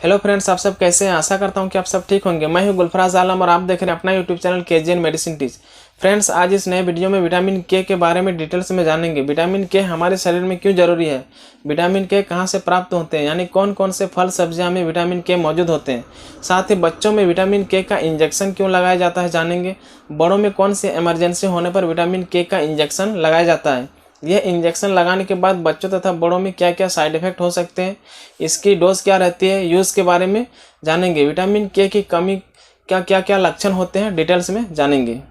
Hello friends, आप सब कैसे हैं। आशा करता हूं कि आप सब ठीक होंगे। मैं हूं गुलफराज आलम और आप देख रहे हैं अपना YouTube channel KGN medicine teach. Friends, आज इस नए वीडियो में विटामिन के बारे में डिटेल्स में जानेंगे। विटामिन के हमारे शरीर में क्यों जरूरी है, विटामिन के कहां से प्राप्त होते हैं, यानी कौन कौन से फल सब्जियां में विटामिन के मौजूद होते हैं। साथ ही बच्चों में विटामिन के का इंजेक्शन क्यों लगाया जाता है जानेंगे। बड़ों में कौन सी इमरजेंसी होने पर विटामिन के का इंजेक्शन लगाया जाता है। यह इंजेक्शन लगाने के बाद बच्चों तथा बड़ों में क्या क्या साइड इफेक्ट हो सकते हैं, इसकी डोज क्या रहती है, यूज़ के बारे में जानेंगे। विटामिन के की कमी क्या क्या क्या लक्षण होते हैं, डिटेल्स में जानेंगे।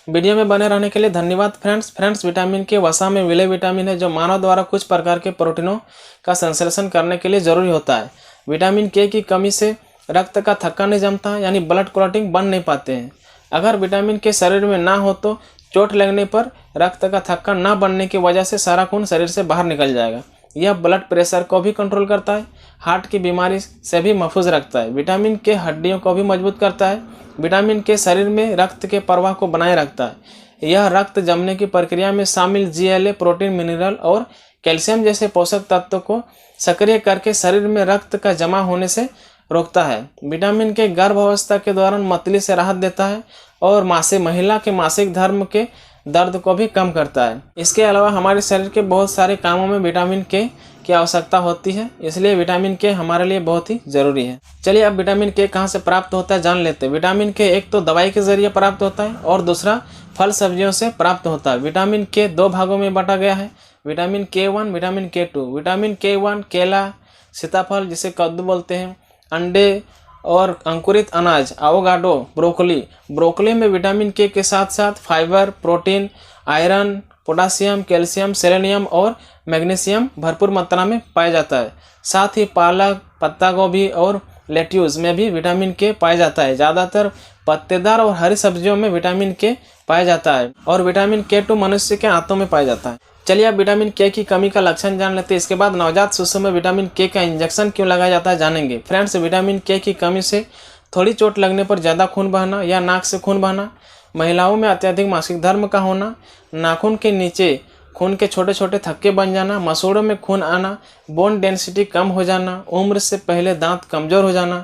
वीडियो में बने रहने के लिए धन्यवाद फ्रेंड्स, विटामिन के वसा में विलय विटामिन है जो मानव द्वारा कुछ प्रकार के प्रोटीनों का संश्लेषण करने के लिए जरूरी होता है। विटामिन के की कमी से रक्त का थक्का नहीं जमता है, यानी ब्लड क्लॉटिंग बन नहीं पाते हैं। अगर विटामिन के शरीर में ना हो तो चोट लगने पर रक्त का थक्का ना बनने की वजह से सारा खून शरीर से बाहर निकल जाएगा। यह ब्लड प्रेशर को भी कंट्रोल करता है, हार्ट की बीमारी से भी महफूज रखता है। विटामिन के हड्डियों को भी मजबूत करता है। विटामिन के शरीर में रक्त के प्रवाह को बनाए रखता है। यह रक्त जमने की प्रक्रिया में शामिल जीएलए, प्रोटीन, मिनरल और कैल्शियम जैसे पोषक तत्वों को सक्रिय करके शरीर में रक्त का जमा होने से रोकता है। विटामिन के गर्भावस्था के दौरान मतली से राहत देता है और महिला के मासिक धर्म के दर्द को भी कम करता है। इसके अलावा हमारे शरीर के बहुत सारे कामों में विटामिन के की आवश्यकता होती है, इसलिए विटामिन के हमारे लिए बहुत ही जरूरी है। चलिए अब विटामिन के कहाँ से प्राप्त होता है जान लेते हैं। विटामिन के एक तो दवाई के जरिए प्राप्त होता है और दूसरा फल सब्जियों से प्राप्त होता है। विटामिन के दो भागों में बांटा गया है, विटामिन के1, विटामिन के2। विटामिन के1 केला, सीताफल जिसे कद्दू बोलते हैं, अंडे और अंकुरित अनाज, एवोकाडो, ब्रोकली में विटामिन के साथ साथ fibre, protein, iron, potassium, calcium, selenium और मैग्नीशियम भरपूर मात्रा में पाया जाता है। साथ ही पालक, पत्ता गोभी और लेट्यूस में भी विटामिन के पाया जाता है। ज़्यादातर पत्तेदार और हरी सब्जियों में विटामिन के पाया जाता है और विटामिन के2 मनुष्य के आंतों में पाया जाता है। चलिए अब विटामिन के की कमी का लक्षण जान लेते हैं। इसके बाद नवजात शिशु में विटामिन के का इंजेक्शन क्यों लगाया जाता है जानेंगे। फ्रेंड्स, विटामिन के की कमी से थोड़ी चोट लगने पर ज़्यादा खून बहना या नाक से खून बहना, महिलाओं में अत्यधिक मासिक धर्म का होना, नाखून के नीचे खून के छोटे छोटे थक्के बन जाना, मसूड़ों में खून आना, बोन डेंसिटी कम हो जाना, उम्र से पहले दांत कमजोर हो जाना,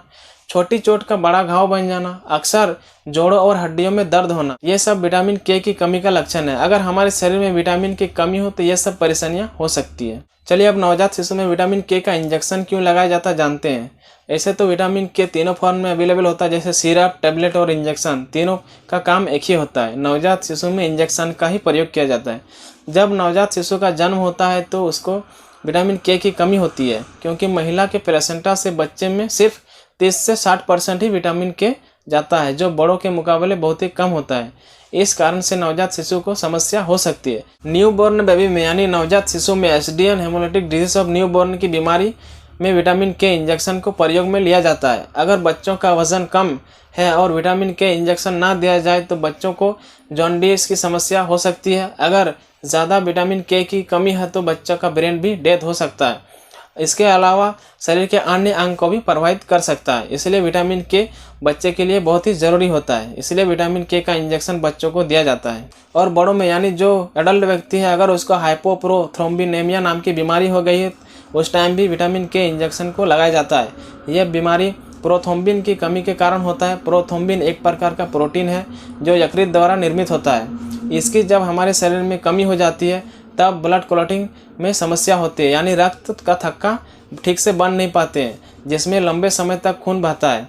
छोटी चोट का बड़ा घाव बन जाना, अक्सर जोड़ों और हड्डियों में दर्द होना, ये सब विटामिन के की कमी का लक्षण है। अगर हमारे शरीर में विटामिन की कमी हो तो ये सब परेशानियां हो सकती है। चलिए अब नवजात शिशु में विटामिन के का इंजेक्शन क्यों लगाया जाता है जानते हैं। ऐसे तो विटामिन के तीनों फॉर्म में अवेलेबल होता है, जैसे सिरप, टेबलेट और इंजेक्शन। तीनों का काम एक ही होता है। नवजात शिशु में इंजेक्शन का ही प्रयोग किया जाता है। जब नवजात शिशु का जन्म होता है तो उसको विटामिन के की कमी होती है, क्योंकि महिला के प्लेसेंटा से बच्चे में सिर्फ 30 से 60% ही विटामिन के जाता है, जो बड़ों के मुकाबले बहुत ही कम होता है। इस कारण से नवजात शिशु को समस्या हो सकती है। न्यूबॉर्न बेबी में यानी नवजात शिशु में SDN, haemolytic disease of newborn की बीमारी में विटामिन के इंजेक्शन को प्रयोग में लिया जाता है। अगर बच्चों का वजन कम है और विटामिन के इंजेक्शन ना दिया जाए तो बच्चों को जॉन्डिस की समस्या हो सकती है। अगर ज़्यादा विटामिन के की कमी है तो बच्चा का ब्रेन भी डेथ हो सकता है। इसके अलावा शरीर के अन्य अंग को भी प्रभावित कर सकता है। इसलिए विटामिन के बच्चे के लिए बहुत ही ज़रूरी होता है। इसलिए विटामिन के का इंजेक्शन बच्चों को दिया जाता है। और बड़ों में यानी जो एडल्ट व्यक्ति है, अगर उसको हाइपोप्रोथ्रोम्बिनेमिया नाम की बीमारी हो गई है उस टाइम भी विटामिन के इंजेक्शन को लगाया जाता है। यह बीमारी प्रोथ्रोम्बिन की कमी के कारण होता है। प्रोथ्रोम्बिन एक प्रकार का प्रोटीन है जो यकृत द्वारा निर्मित होता है। इसकी जब हमारे शरीर में कमी हो जाती है तब ब्लड क्लॉटिंग में समस्या होती है, यानी रक्त का थक्का ठीक से बन नहीं पाते हैं, जिसमें लंबे समय तक खून बहता है।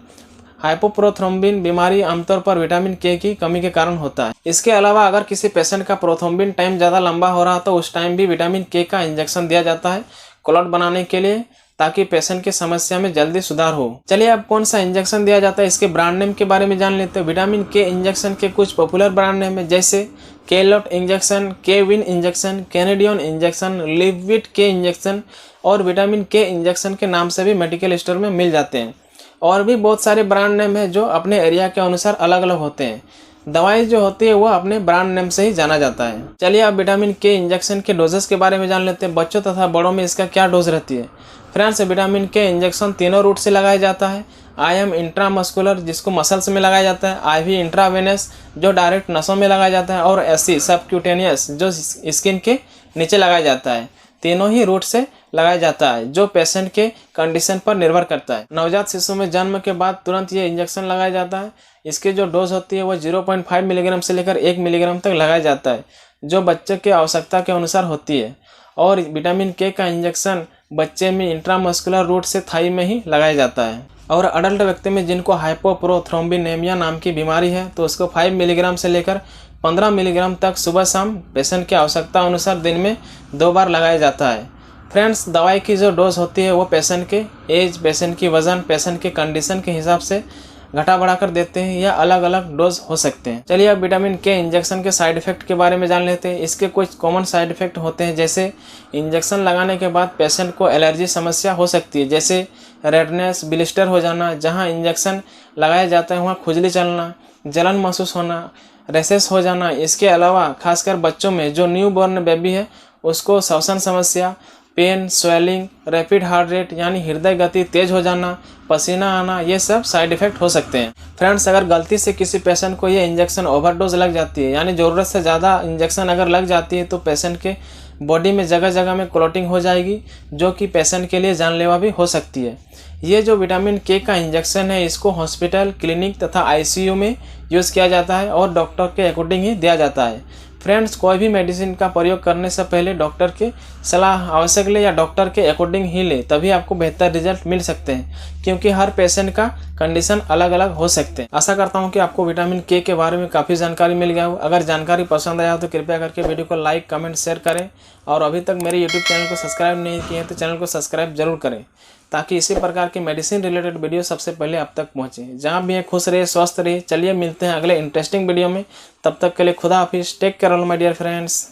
हाइपोप्रोथ्रोम्बिन बीमारी आमतौर पर विटामिन के की कमी के कारण होता है। इसके अलावा अगर किसी पेशेंट का प्रोथ्रोम्बिन टाइम ज़्यादा लंबा हो रहा तो उस टाइम भी विटामिन के का इंजेक्शन दिया जाता है क्लॉट बनाने के लिए, ताकि पेशेंट की समस्या में जल्दी सुधार हो। चलिए अब कौन सा इंजेक्शन दिया जाता है इसके ब्रांड नेम के बारे में जान लेते हैं। विटामिन के इंजेक्शन के कुछ पॉपुलर ब्रांड नेम है, जैसे केलॉट injection, Kevin injection, Canadian injection, लिविट के इंजेक्शन और विटामिन के इंजेक्शन के नाम से भी मेडिकल स्टोर में मिल जाते हैं। और भी बहुत सारे ब्रांड नेम है जो अपने एरिया के अनुसार अलग अलग होते हैं। दवाई जो होती है वो अपने ब्रांड नेम से ही जाना जाता है। चलिए अब विटामिन के इंजेक्शन के डोजेस के बारे में जान लेते हैं। बच्चों तथा बड़ों में इसका क्या डोज रहती है। फ्रेंड्स, विटामिन के इंजेक्शन तीनों रूट से लगाया जाता है। IM इंट्रामस्कुलर जिसको मसल्स में लगाया जाता है, IV इंट्रावेनस जो डायरेक्ट नसों में लगाया जाता है, और SC सबक्यूटेनियस जो स्किन के नीचे लगाया जाता है। तीनों ही रूट से लगाया जाता है जो पेशेंट के कंडीशन पर निर्भर करता है। नवजात शिशु में जन्म के बाद तुरंत ये इंजेक्शन लगाया जाता है। इसकी जो डोज होती है वो 0.5 मिलीग्राम से लेकर 1 मिलीग्राम तक लगाया जाता है जो बच्चे के आवश्यकता के अनुसार होती है। और विटामिन के का इंजेक्शन बच्चे में इंट्रामस्कुलर रूट से थाई में ही लगाया जाता है। और अडल्ट व्यक्ति में जिनको हाइपोप्रोथ्रोम्बिनेमिया नाम की बीमारी है तो उसको 5 मिलीग्राम से लेकर 15 मिलीग्राम तक सुबह शाम पेशेंट की आवश्यकता अनुसार दिन में 2 बार लगाया जाता है। फ्रेंड्स, दवाई की जो डोज होती है वो पेशेंट के एज, पेशेंट की वजन, पेशेंट के कंडीशन के हिसाब से घटा बढ़ा कर देते हैं या अलग अलग डोज हो सकते हैं। चलिए अब विटामिन के इंजेक्शन के साइड इफेक्ट के बारे में जान लेते हैं। इसके कुछ कॉमन साइड इफेक्ट होते हैं, जैसे इंजेक्शन लगाने के बाद पेशेंट को एलर्जी समस्या हो सकती है, जैसे रेडनेस, ब्लिस्टर हो जाना, जहां इंजेक्शन लगाया जाता है वहां खुजली चलना, जलन महसूस होना, रेसेस हो जाना। इसके अलावा खासकर बच्चों में जो न्यू बॉर्न बेबी है उसको श्वसन समस्या, pain, swelling, rapid heart rate यानी हृदय गति तेज हो जाना, पसीना आना, ये सब साइड इफेक्ट हो सकते हैं। फ्रेंड्स, अगर गलती से किसी पेशेंट को ये इंजेक्शन ओवरडोज लग जाती है यानी ज़रूरत से ज़्यादा इंजेक्शन अगर लग जाती है तो पेशेंट के बॉडी में जगह जगह में क्लॉटिंग हो जाएगी जो कि पेशेंट के लिए जानलेवा भी हो सकती है। ये जो विटामिन के का इंजेक्शन है इसको हॉस्पिटल, क्लिनिक तथा ICU में यूज़ किया जाता है और डॉक्टर के अकॉर्डिंग ही दिया जाता है। फ्रेंड्स, कोई भी मेडिसिन का प्रयोग करने से पहले डॉक्टर की सलाह आवश्यक ले या डॉक्टर के अकॉर्डिंग ही ले, तभी आपको बेहतर रिजल्ट मिल सकते हैं, क्योंकि हर पेशेंट का कंडीशन अलग अलग हो सकते हैं। आशा करता हूं कि आपको विटामिन के बारे में काफ़ी जानकारी मिल गया हो। अगर जानकारी पसंद आया हो तो कृपया करके वीडियो को लाइक, कमेंट, शेयर करें और अभी तक मेरे यूट्यूब चैनल को सब्सक्राइब नहीं किए हैं तो चैनल को सब्सक्राइब जरूर करें, ताकि इसी प्रकार की मेडिसिन रिलेटेड वीडियो सबसे पहले आप तक पहुंचे। जहां भी हैं खुश रहिए, स्वस्थ रहिए। चलिए मिलते हैं अगले इंटरेस्टिंग वीडियो में, तब तक के लिए खुदा हाफिज़। Take care all my dear friends.